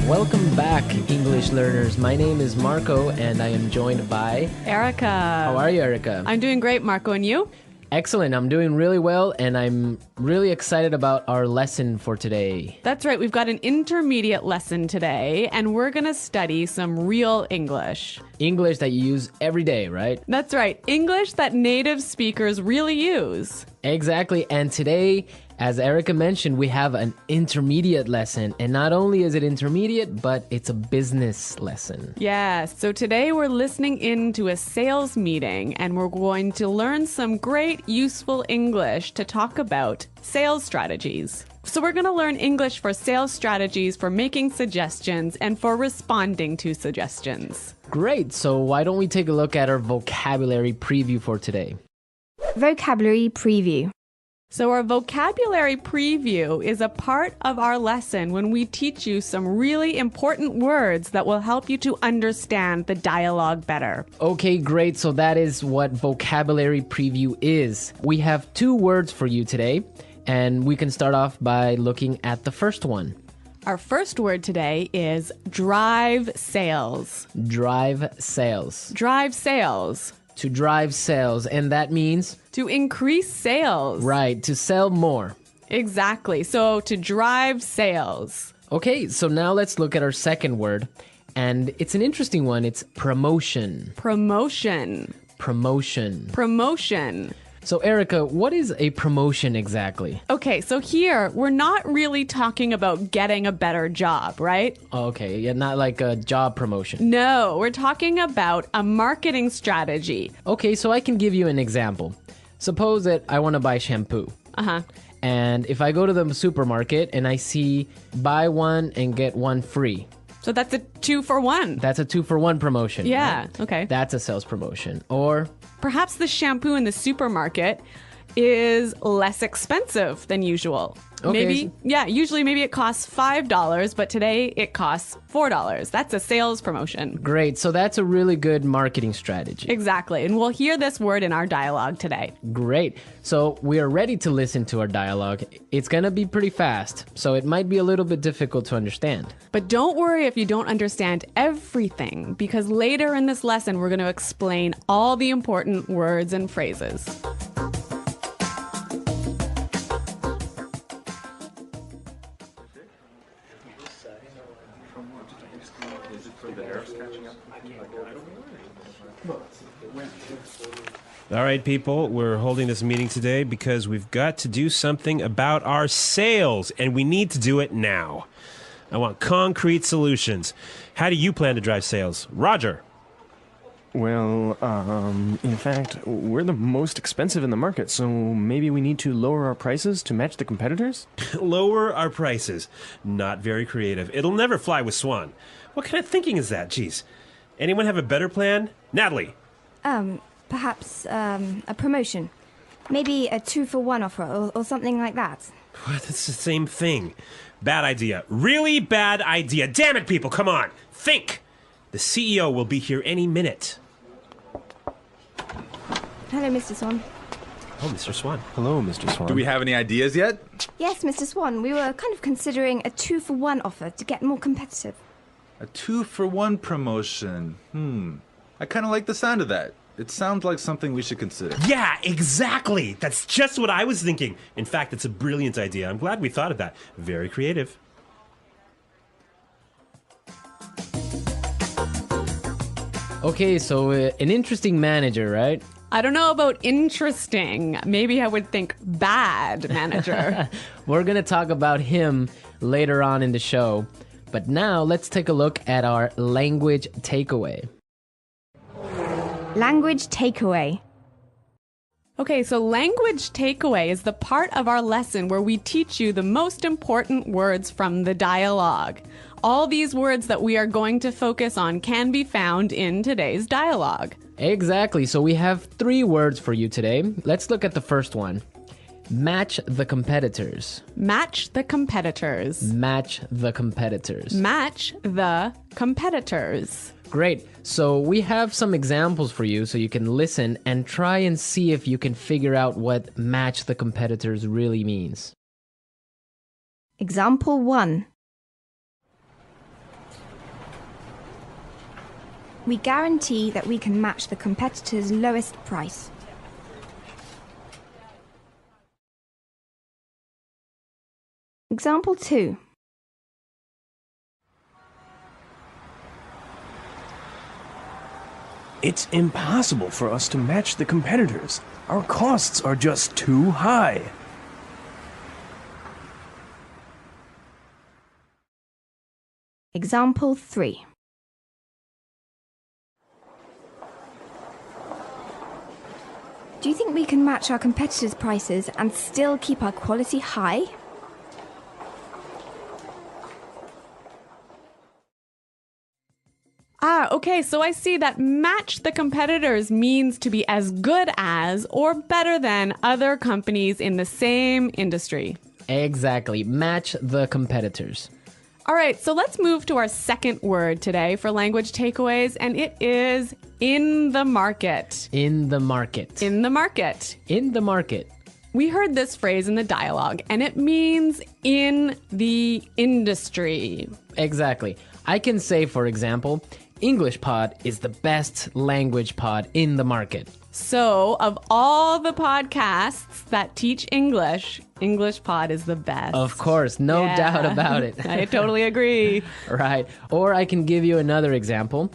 Welcome back, English learners. My name is Marco, and I am joined by Erica. How are you, Erica? I'm doing great, Marco, and you? Excellent. I'm doing really well, and I'm really excited about our lesson for today. That's right. We've got an intermediate lesson today, and we're going to study some real English. English that you use every day, right? That's right. English that native speakers really use. Exactly. And today, as Erica mentioned, we have an intermediate lesson. And not only is it intermediate, but it's a business lesson. Yes. So today we're listening in to a sales meeting, and we're going to learn some great, useful English to talk about sales strategies. So we're going to learn English for sales strategies, for making suggestions, and for responding to suggestions. Great. So why don't we take a look at our vocabulary preview for today? Vocabulary preview. So our vocabulary preview is a part of our lesson when we teach you some really important words that will help you to understand the dialogue better. Okay, great. So that is what vocabulary preview is. We have 2 words for you today, and we can start off by looking at the first one. Our first word today is drive sales. Drive sales. Drive sales. To drive sales, and that means? To increase sales. Right, to sell more. Exactly. So to drive sales. Okay, so now let's look at our second word, and it's an interesting one. It's promotion. Promotion. Promotion. Promotion. So Erica, what is a promotion exactly? Okay, so here we're not really talking about getting a better job, right? Okay, yeah, not like a job promotion. No, we're talking about a marketing strategy. Okay, so I can give you an example. Suppose that I want to buy shampoo. Uh-huh. And if I go to the supermarket and I see buy one and get one free. So that's a 2-for-1. That's a 2-for-1 promotion. Yeah, right? okay. That's a sales promotion. Or perhaps the shampoo in the supermarket is less expensive than usual. Okay. Usually maybe it costs $5, but today it costs $4. That's a sales promotion. Great. So that's a really good marketing strategy. Exactly. And we'll hear this word in our dialogue today. Great. So we are ready to listen to our dialogue. It's going to be pretty fast, so it might be a little bit difficult to understand. But don't worry if you don't understand everything, because later in this lesson, we're going to explain all the important words and phrases. All right, people, we're holding this meeting today because we've got to do something about our sales, and we need to do it now. I want concrete solutions. How do you plan to drive sales? Roger. Well, in fact, we're the most expensive in the market, so maybe we need to lower our prices to match the competitors? Lower our prices. Not very creative. It'll never fly with Swan. What kind of thinking is that? Jeez. Anyone have a better plan? Natalie. Perhaps a promotion. Maybe a 2-for-1 offer or something like that. What? That's the same thing. Bad idea. Really bad idea. Damn it, people, come on. Think. The CEO will be here any minute. Hello, Mr. Swan. Oh, Mr. Swan. Hello, Mr. Swan. Do we have any ideas yet? Yes, Mr. Swan. We were kind of considering a 2-for-1 offer to get more competitive. A 2-for-1 promotion. I kind of like the sound of that. It sounds like something we should consider. Yeah, exactly. That's just what I was thinking. In fact, it's a brilliant idea. I'm glad we thought of that. Very creative. Okay, so an interesting manager, right? I don't know about interesting. Maybe I would think bad manager. We're going to talk about him later on in the show. But now let's take a look at our language takeaway. Language takeaway. Okay, so language takeaway is the part of our lesson where we teach you the most important words from the dialogue. All these words that we are going to focus on can be found in today's dialogue. Exactly. So we have 3 words for you today. Let's look at the first one. Match the competitors. Match the competitors. Match the competitors. Match the competitors. Great. So we have some examples for you so you can listen and try and see if you can figure out what match the competitors really means. Example 1. We guarantee that we can match the competitor's lowest price. Example 2. It's impossible for us to match the competitors. Our costs are just too high. Example 3. Do you think we can match our competitors' prices and still keep our quality high? Okay, so I see that match the competitors means to be as good as or better than other companies in the same industry. Exactly. Match the competitors. All right, so let's move to our second word today for language takeaways, and it is in the market. In the market. In the market. In the market. We heard this phrase in the dialogue, and it means in the industry. Exactly. I can say, for example, English Pod is the best language pod in the market. So, of all the podcasts that teach English, English Pod is the best. Of course, no doubt about it. I totally agree. Right. Or I can give you another example.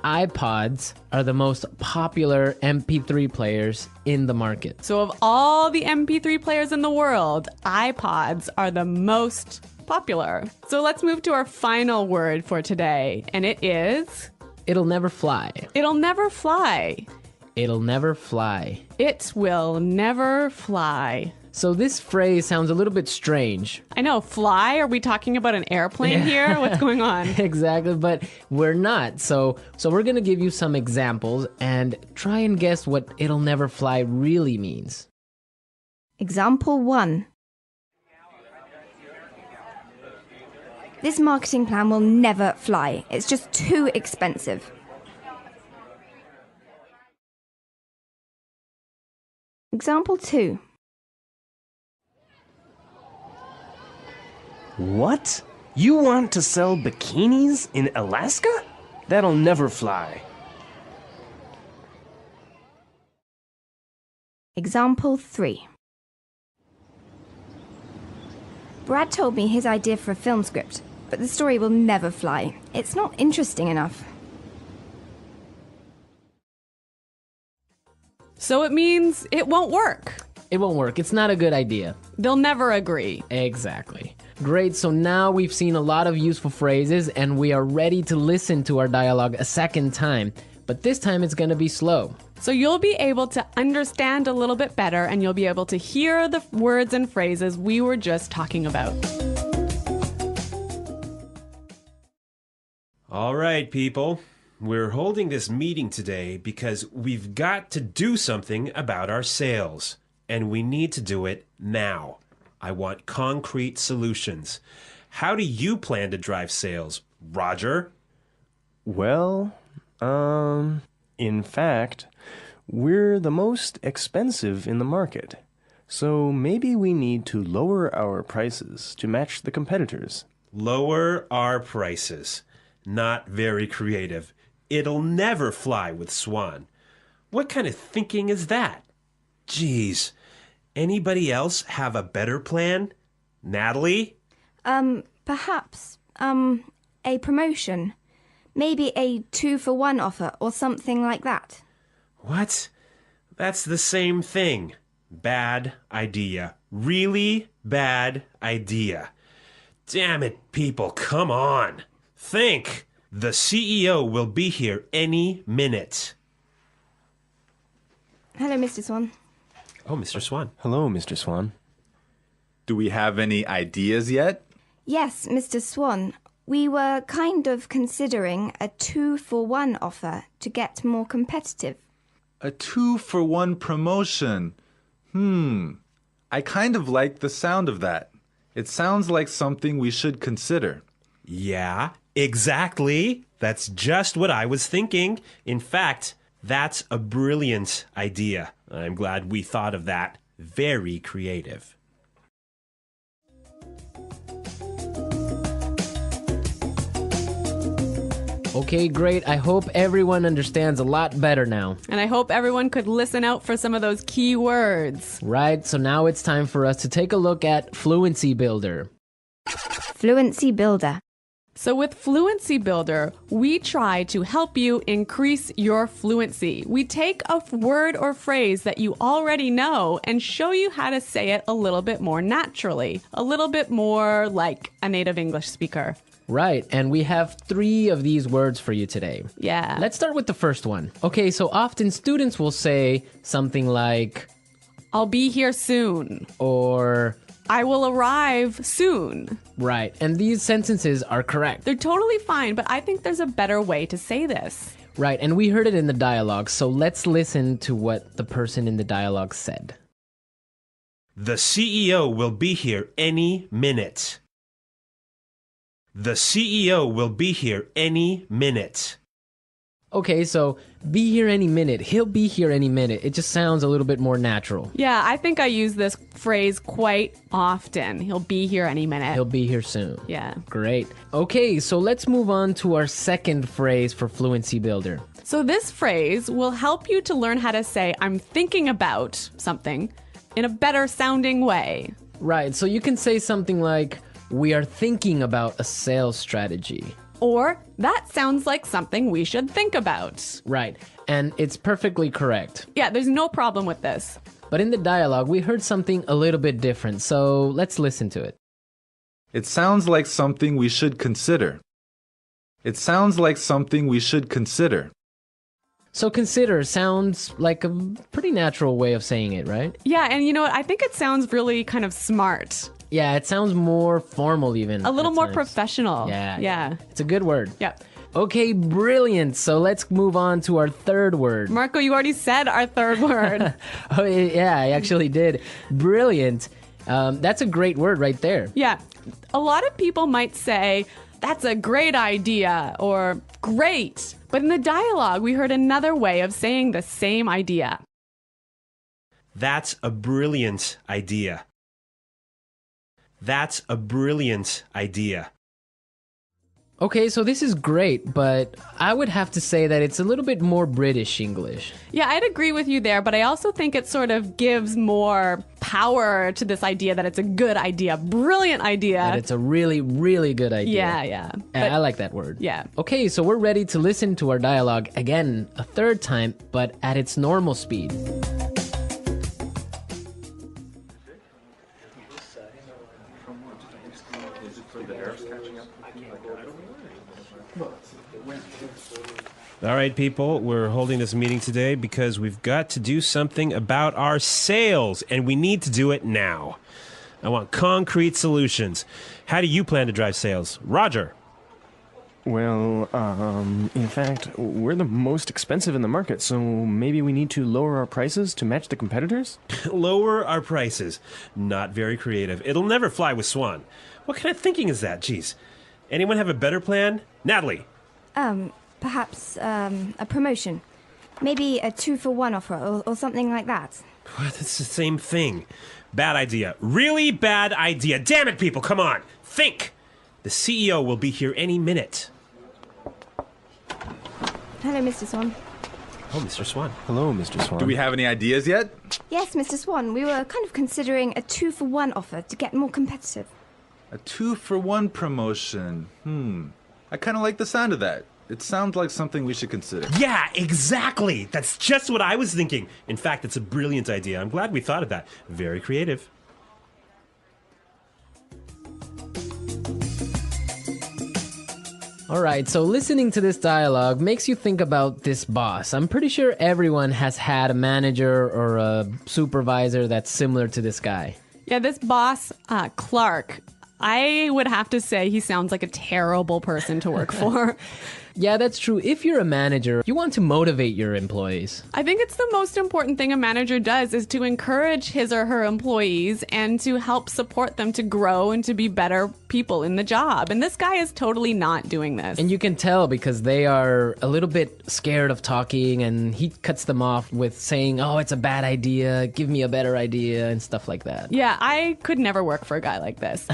iPods are the most popular MP3 players in the market. So, of all the MP3 players in the world, iPods are the most popular. So, let's move to our final word for today, and it is... It'll never fly. It'll never fly. It'll never fly. It will never fly. So this phrase sounds a little bit strange. I know, fly? Are we talking about an airplane here? What's going on? Exactly, but we're not. So we're going to give you some examples and try and guess what it'll never fly really means. Example 1. This marketing plan will never fly. It's just too expensive. Example 2. What? You want to sell bikinis in Alaska? That'll never fly. Example 3. Brad told me his idea for a film script, but the story will never fly. It's not interesting enough. So it means it won't work. It won't work. It's not a good idea. They'll never agree. Exactly. Great, so now we've seen a lot of useful phrases and we are ready to listen to our dialogue a second time. But this time it's going to be slow. So you'll be able to understand a little bit better and you'll be able to hear the words and phrases we were just talking about. All right, people. We're holding this meeting today because we've got to do something about our sales. And we need to do it now. I want concrete solutions. How do you plan to drive sales, Roger? Well, in fact, we're the most expensive in the market. So maybe we need to lower our prices to match the competitors. Lower our prices. Not very creative. It'll never fly with Swan. What kind of thinking is that? Geez. Anybody else have a better plan? Natalie? Perhaps, a promotion. Maybe a 2-for-1 offer or something like that. What? That's the same thing. Bad idea. Really bad idea. Damn it, people, come on. Think. The CEO will be here any minute. Hello, Mr. Swan. Oh, Mr. Swan. Hello, Mr. Swan. Do we have any ideas yet? Yes, Mr. Swan. We were kind of considering a 2-for-1 offer to get more competitive. A 2-for-1 promotion. I kind of like the sound of that. It sounds like something we should consider. Yeah, exactly. That's just what I was thinking. In fact, that's a brilliant idea. I'm glad we thought of that. Very creative. Okay, great. I hope everyone understands a lot better now. And I hope everyone could listen out for some of those key words. Right, so now it's time for us to take a look at Fluency Builder. Fluency Builder. So with Fluency Builder, we try to help you increase your fluency. We take a word or phrase that you already know and show you how to say it a little bit more naturally, a little bit more like a native English speaker. Right, and we have 3 of these words for you today. Yeah. Let's start with the first one. Okay, so often students will say something like, I'll be here soon. or, I will arrive soon. right, and these sentences are correct. They're totally fine, but I think there's a better way to say this. Right, and we heard it in the dialogue, so let's listen to what the person in the dialogue said. The CEO will be here any minute. The CEO will be here any minute. Okay, so be here any minute. He'll be here any minute. It just sounds a little bit more natural. Yeah, I think I use this phrase quite often. He'll be here any minute. He'll be here soon. Yeah. Great. Okay, so let's move on to our second phrase for Fluency Builder. So this phrase will help you to learn how to say I'm thinking about something in a better sounding way. Right, so you can say something like, we are thinking about a sales strategy. Or that sounds like something we should think about. Right, and it's perfectly correct. Yeah, there's no problem with this. But in the dialogue, we heard something a little bit different, so let's listen to it. It sounds like something we should consider. It sounds like something we should consider. So consider sounds like a pretty natural way of saying it, right? Yeah, and you know what? I think it sounds really kind of smart. Yeah, it sounds more formal even. A little at more times. professional. Yeah. Yeah. It's a good word. Yeah. Okay, brilliant. So let's move on to our third word. Marco, you already said our third word. Oh, yeah, I actually did. Brilliant. That's a great word right there. Yeah. A lot of people might say, that's a great idea or great. But in the dialogue, we heard another way of saying the same idea. That's a brilliant idea. That's a brilliant idea. Okay, so this is great, but I would have to say that it's a little bit more British English. Yeah, I'd agree with you there, but I also think it sort of gives more power to this idea that it's a good idea, brilliant idea. And it's a really, really good idea. Yeah. I like that word. Yeah. Okay, so we're ready to listen to our dialogue again a third time, but at its normal speed. All right, people, we're holding this meeting today because we've got to do something about our sales, and we need to do it now. I want concrete solutions. How do you plan to drive sales? Roger. Well, in fact, we're the most expensive in the market, so maybe we need to lower our prices to match the competitors? Lower our prices. Not very creative. It'll never fly with Swan. What kind of thinking is that? Jeez. Anyone have a better plan? Natalie. Perhaps a promotion. Maybe a 2-for-1 offer or something like that. What? It's the same thing. Bad idea. Really bad idea. Damn it, people. Come on. Think. The CEO will be here any minute. Hello, Mr. Swan. Oh, Mr. Swan. Hello, Mr. Swan. Do we have any ideas yet? Yes, Mr. Swan. We were kind of considering a 2-for-1 offer to get more competitive. A 2-for-1 promotion. I kind of like the sound of that. It sounds like something we should consider. Yeah, exactly. That's just what I was thinking. In fact, it's a brilliant idea. I'm glad we thought of that. Very creative. All right, so listening to this dialogue makes you think about this boss. I'm pretty sure everyone has had a manager or a supervisor that's similar to this guy. Yeah, this boss, Clark, I would have to say he sounds like a terrible person to work for. Yeah, that's true. If you're a manager, you want to motivate your employees. I think it's the most important thing a manager does is to encourage his or her employees and to help support them to grow and to be better people in the job. And this guy is totally not doing this. And you can tell because they are a little bit scared of talking, and he cuts them off with saying, oh, it's a bad idea, give me a better idea, and stuff like that. Yeah, I could never work for a guy like this.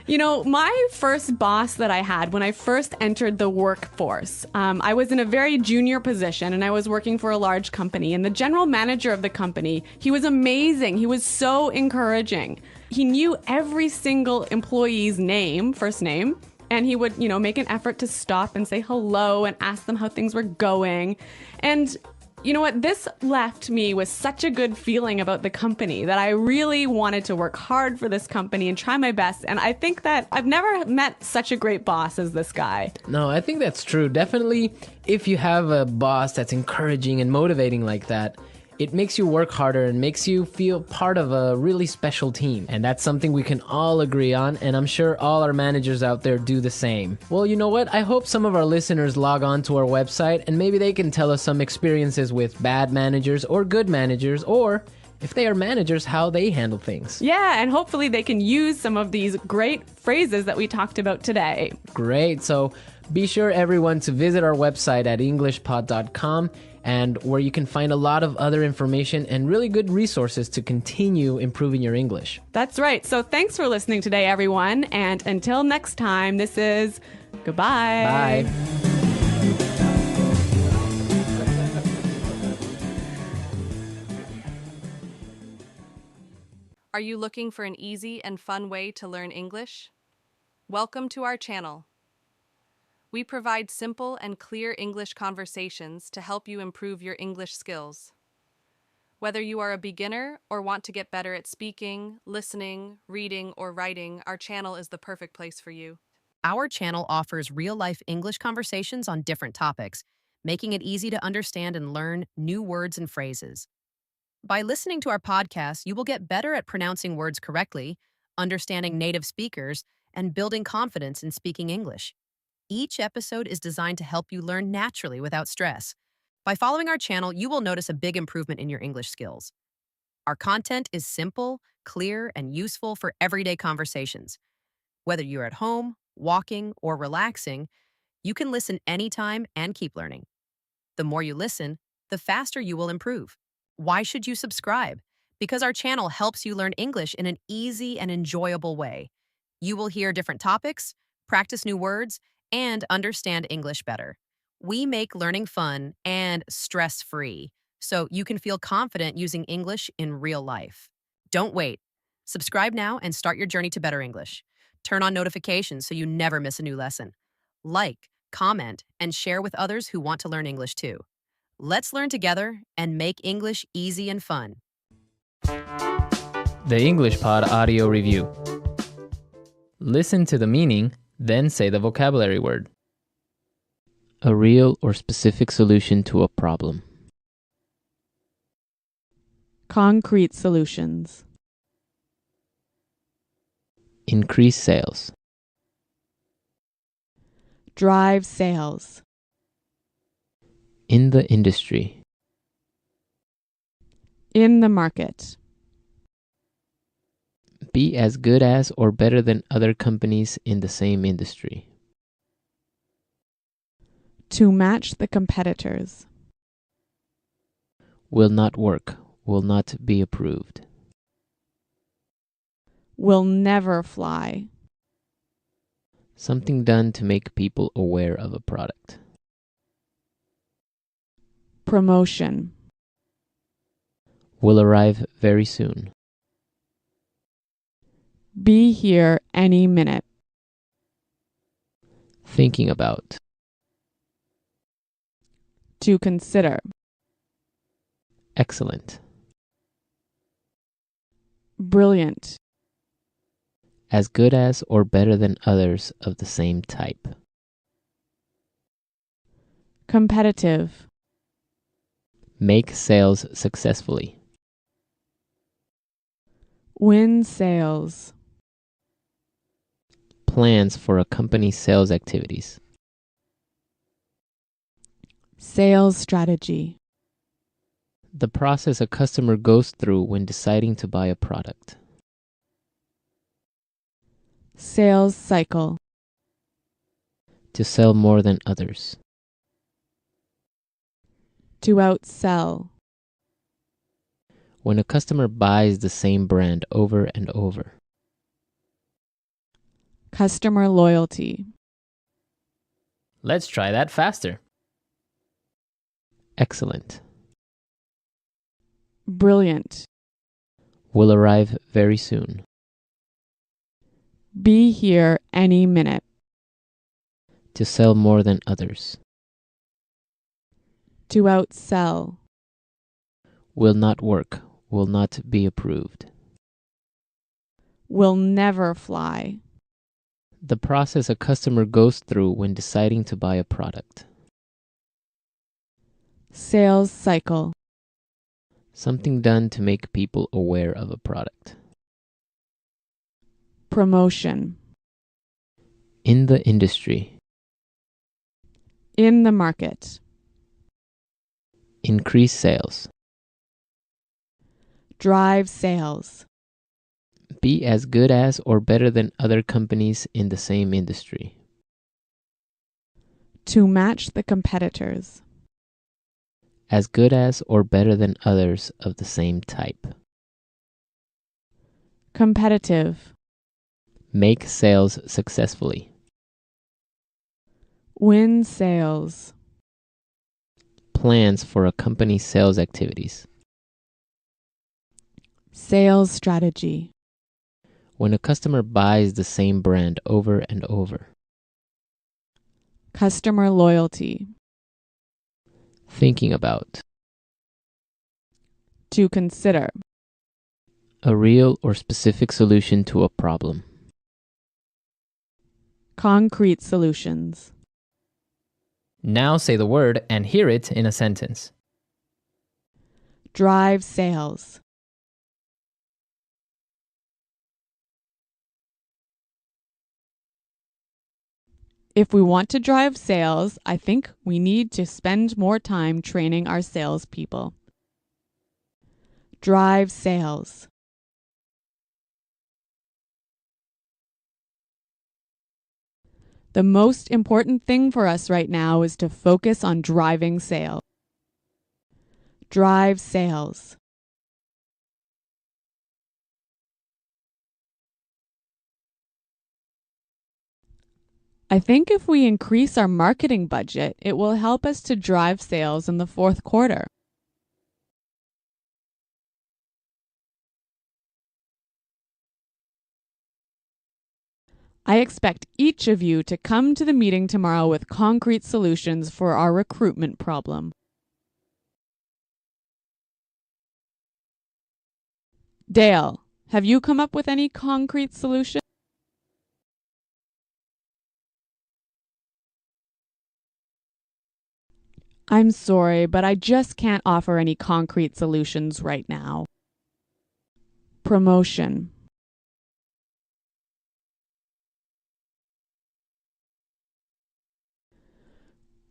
You know, my first boss that I had when I first entered the workforce, force. I was in a very junior position and I was working for a large company, and the general manager of the company, he was amazing. He was so encouraging. He knew every single employee's name, first name, and he would, make an effort to stop and say hello and ask them how things were going. And you know what? This left me with such a good feeling about the company that I really wanted to work hard for this company and try my best. And I think that I've never met such a great boss as this guy. No, I think that's true. Definitely, if you have a boss that's encouraging and motivating like that, it makes you work harder and makes you feel part of a really special team. And that's something we can all agree on, and I'm sure all our managers out there do the same. Well, you know what? I hope some of our listeners log on to our website and maybe they can tell us some experiences with bad managers or good managers, or if they are managers, how they handle things. Yeah, and hopefully they can use some of these great phrases that we talked about today. Great. So be sure, everyone, to visit our website at englishpod.com, and where you can find a lot of other information and really good resources to continue improving your English. That's right. So thanks for listening today, everyone. And until next time, this is goodbye. Bye. Are you looking for an easy and fun way to learn English? Welcome to our channel. We provide simple and clear English conversations to help you improve your English skills. Whether you are a beginner or want to get better at speaking, listening, reading, or writing, our channel is the perfect place for you. Our channel offers real-life English conversations on different topics, making it easy to understand and learn new words and phrases. By listening to our podcast, you will get better at pronouncing words correctly, understanding native speakers, and building confidence in speaking English. Each episode is designed to help you learn naturally without stress. By following our channel, you will notice a big improvement in your English skills. Our content is simple, clear, and useful for everyday conversations. Whether you're at home, walking, or relaxing, you can listen anytime and keep learning. The more you listen, the faster you will improve. Why should you subscribe? Because our channel helps you learn English in an easy and enjoyable way. You will hear different topics, practice new words, and understand English better. We make learning fun and stress-free, so you can feel confident using English in real life. Don't wait. Subscribe now and start your journey to better English. Turn on notifications so you never miss a new lesson. Like, comment, and share with others who want to learn English too. Let's learn together and make English easy and fun. The English Pod Audio Review. Listen to the meaning, then say the vocabulary word. A real or specific solution to a problem. Concrete solutions. Increase sales. Drive sales. In the industry. In the market. Be as good as or better than other companies in the same industry. To match the competitors. Will not work. Will not be approved. Will never fly. Something done to make people aware of a product. Promotion. Will arrive very soon. Be here any minute. Thinking about. To consider. Excellent. Brilliant. As good as or better than others of the same type. Competitive. Make sales successfully. Win sales. Plans for a company's sales activities. Sales strategy. The process a customer goes through when deciding to buy a product. Sales cycle. To sell more than others. To outsell. When a customer buys the same brand over and over. Customer loyalty. Let's try that faster. Excellent. Brilliant. Will arrive very soon. Be here any minute. To sell more than others. To outsell. Will not work. Will not be approved. Will never fly. The process a customer goes through when deciding to buy a product. Sales cycle. Something done to make people aware of a product. Promotion. In the industry. In the market. Increase sales. Drive sales. Be as good as or better than other companies in the same industry. To match the competitors. As good as or better than others of the same type. Competitive. Make sales successfully. Win sales. Plans for a company's sales activities. Sales strategy. When a customer buys the same brand over and over. Customer loyalty. Thinking about. To consider. A real or specific solution to a problem. Concrete solutions. Now say the word and hear it in a sentence. Drive sales. If we want to drive sales, I think we need to spend more time training our salespeople. Drive sales. The most important thing for us right now is to focus on driving sales. Drive sales. I think if we increase our marketing budget, it will help us to drive sales in the fourth quarter. I expect each of you to come to the meeting tomorrow with concrete solutions for our recruitment problem. Dale, have you come up with any concrete solution? I'm sorry, but I just can't offer any concrete solutions right now. Promotion.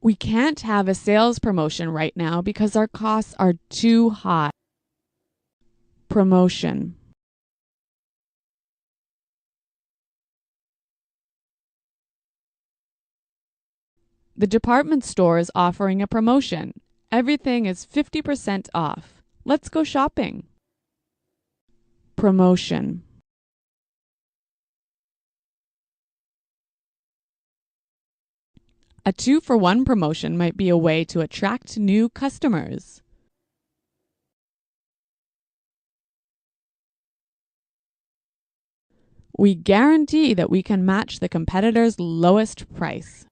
We can't have a sales promotion right now because our costs are too high. Promotion. The department store is offering a promotion. Everything is 50% off. Let's go shopping. Promotion. A 2-for-1 promotion might be a way to attract new customers. We guarantee that we can match the competitor's lowest price.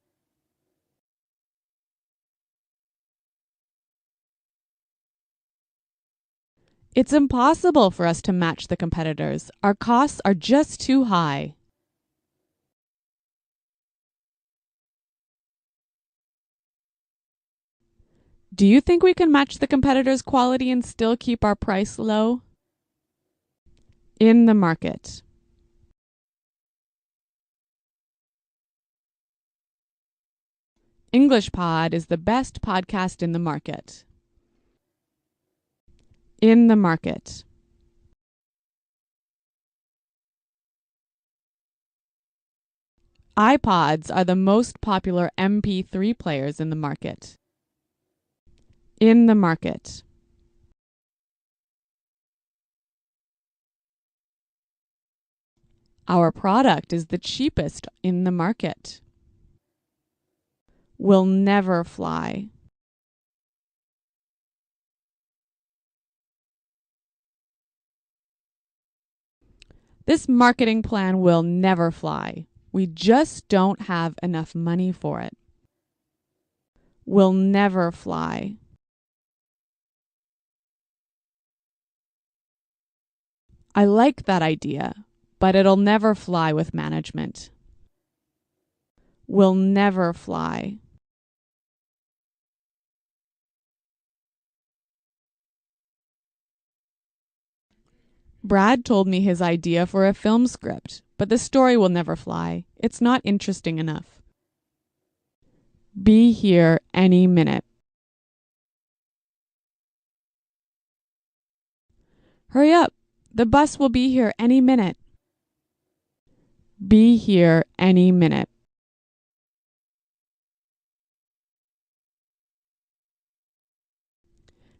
It's impossible for us to match the competitors. Our costs are just too high. Do you think we can match the competitors' quality and still keep our price low? In the market. English Pod is the best podcast in the market. In the market. iPods are the most popular MP3 players in the market. In the market. Our product is the cheapest in the market. will never fly. This marketing plan will never fly. We just don't have enough money for it. Will never fly. I like that idea, but it'll never fly with management. Will never fly. Brad told me his idea for a film script, but the story will never fly. It's not interesting enough. Be here any minute. Hurry up. The bus will be here any minute. Be here any minute.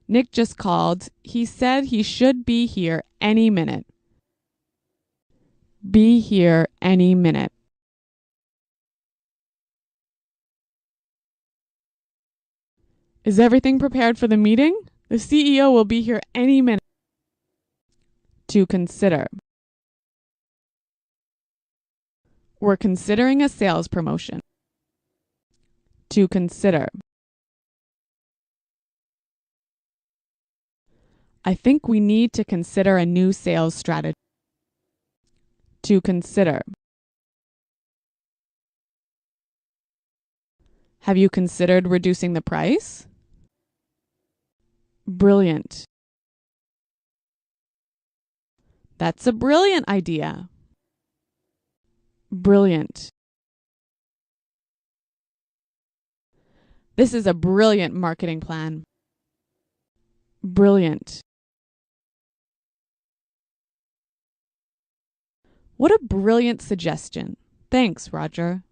Nick just called. He said he should be here any minute. Be here any minute. Is everything prepared for the meeting? The CEO will be here any minute. To consider. We're considering a sales promotion. To consider. I think we need to consider a new sales strategy. To consider. Have you considered reducing the price? Brilliant. That's a brilliant idea. Brilliant. This is a brilliant marketing plan. Brilliant. What a brilliant suggestion. Thanks, Roger.